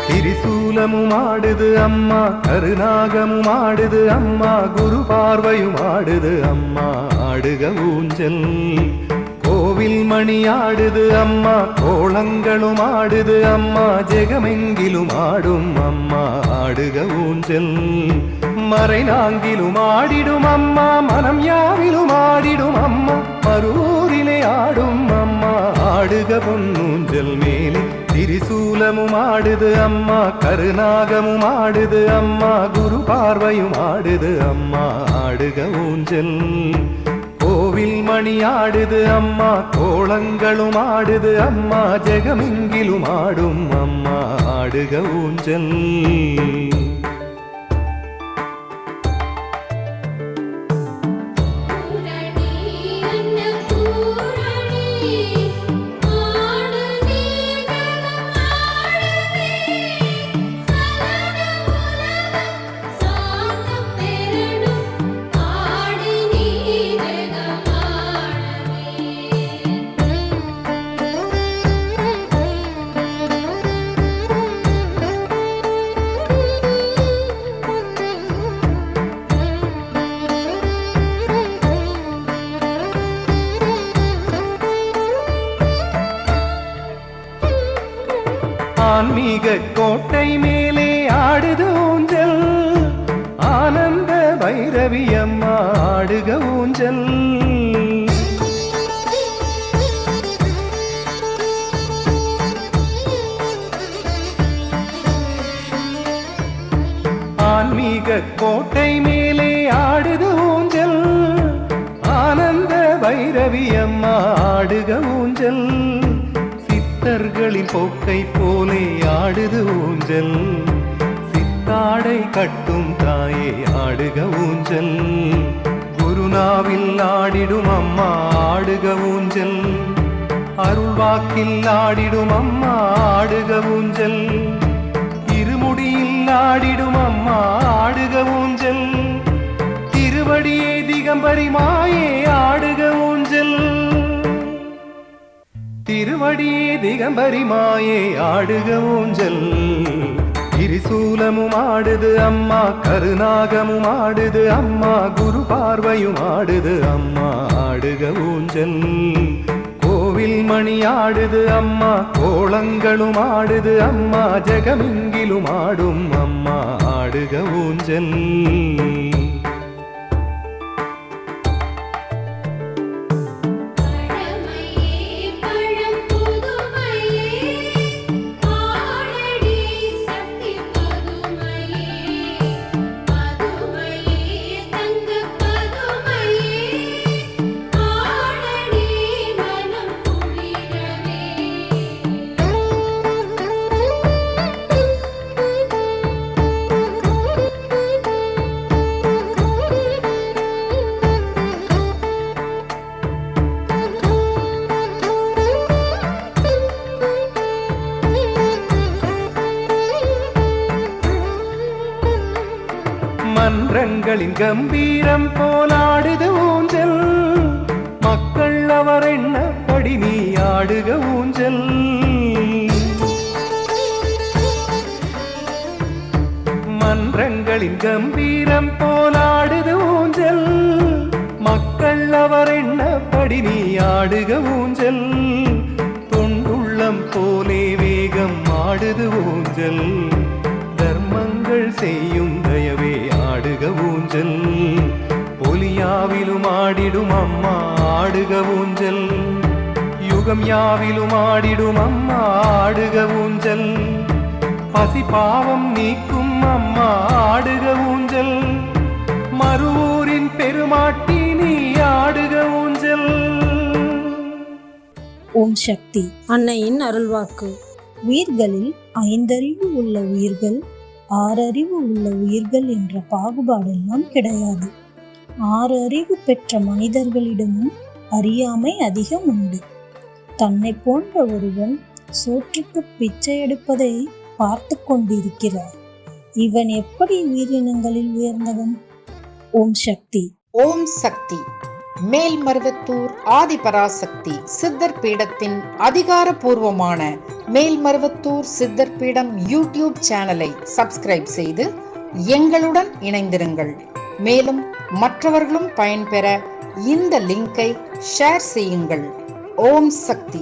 திரிசூலமும் ஆடுது அம்மா, கருநாகமும் ஆடுது அம்மா, குரு பார்வையும் ஆடுது அம்மா, ஆடுக ஊஞ்சல். கோவில் மணி ஆடுது அம்மா, கோலங்களும் ஆடுது அம்மா, ஜெகமெங்கிலும் ஆடும் அம்மா, ஆடுக ஊஞ்சல். மறைநாங்கிலும் ஆடிடும் அம்மா, மனம் யாவிலும் ஆடிடும் அம்மா, மரூரிலே ஆடும் அம்மா, ஆடுக பொன்னூஞ்சல் மேலே. திரிசூலமும் ஆடுது அம்மா, கருநாகமும் ஆடுது அம்மா, குரு பார்வையும் ஆடுது அம்மா, ஆடுக ஊஞ்சல். கோவில் மணி ஆடுது அம்மா, கோலங்களும் ஆடுது அம்மா, ஜெகமெங்கிலும் ஆடும் அம்மா, ஆடுக ஊஞ்சல். ஆன்மீக கோட்டை மேலே ஆடுது ஊஞ்சல், ஆனந்த பைரவி அம்மா, ஆடுக ஊஞ்சல். ஆன்மீக கோட்டை மேலே ஆடுது ஊஞ்சல், ஆனந்த பைரவி அம்மா, ஆடுக ஊஞ்சல். சித்தர்களின் போக்கை போலே ஆடுது ஊஞ்சல், சித்தாடை கட்டும் தாயே, ஆடுக ஊஞ்சல். குருநாவில் ஆடிடும் அம்மா, ஆடுக ஊஞ்சல். அருள்வாக்கில் ஆடிடும் அம்மா, ஆடுக ஊஞ்சல். இருமுடியில் ஆடிடும் அம்மா, ஆடுக ஊஞ்சல். திருவடியே திகம்பரி மாயே, ஆடுக ஊஞ்சல். திருவடியே திகம்பரி மாயே, ஆடுக ஊஞ்சல். திரிசூலமும் ஆடுது அம்மா, கருநாகமும் ஆடுது அம்மா, குரு பார்வையும் ஆடுது அம்மா, ஆடுக ஊஞ்சல். கோவில் மணி ஆடுது அம்மா, கோலங்களும் ஆடுது அம்மா, ஜெகமெங்கிலும் ஆடும் அம்மா, ஆடுக ஊஞ்சல். மன்றங்களின் கம்பீரம் போலாடுது ஊஞ்சல், மக்கள் அவர் எண்ணப்படி நீ ஆடுக ஊஞ்சல். மன்றங்களின் கம்பீரம் போலாடுது ஊஞ்சல், மக்கள் அவர் எண்ணப்படி நீ ஆடுக ஊஞ்சல். தொண்டுள்ளம் போலே வேகம் ஆடுது ஊஞ்சல், தர்மங்கள் செய்யும் தயவே, ஆடுக ஊஞ்சல். ஒலியாவிலும் ஆடிடும் அம்மா, ஆடுக ஊஞ்சல். யுகம் யாவிலும் ஆடிடும் அம்மா, ஆடுக ஊஞ்சல். பசி பாவம் நீக்கும் அம்மா, ஆடுக ஊஞ்சல். மறுவூரின் பெருமாட்டி நீ, ஆடுக ஊஞ்சல். ஓம் சக்தி. அன்னையின் அருள்வாக்கு. உயிர்களில் 5 அறிவு உள்ள உயிர்கள், 6 அறிவு உள்ள உயிர்கள் என்ற பாகுபாடெல்லாம் கிடையாது. 6 அறிவு பெற்ற மனிதர்களிடமும் அறியாமை அதிகம் உண்டு. தன்னை போன்ற ஒருவன் சோற்றுக்கு பிச்சை எடுப்பதை பார்த்து கொண்டிருக்கிறார். இவன் எப்படி உயிரினங்களில் உயர்ந்தவன்? ஓம் சக்தி. ஓம் சக்தி. மேல்மருவத்தூர் ஆதிபராசக்தி சித்தர் பீடத்தின் அதிகாரப்பூர்வமான மேல்மருவத்தூர் சித்தர் பீடம் யூடியூப் சேனலை சப்ஸ்கிரைப் செய்து எங்களுடன் இணைந்திருங்கள். மேலும் மற்றவர்களும் பயன்பெற இந்த லிங்கை ஷேர் செய்யுங்கள். ஓம் சக்தி.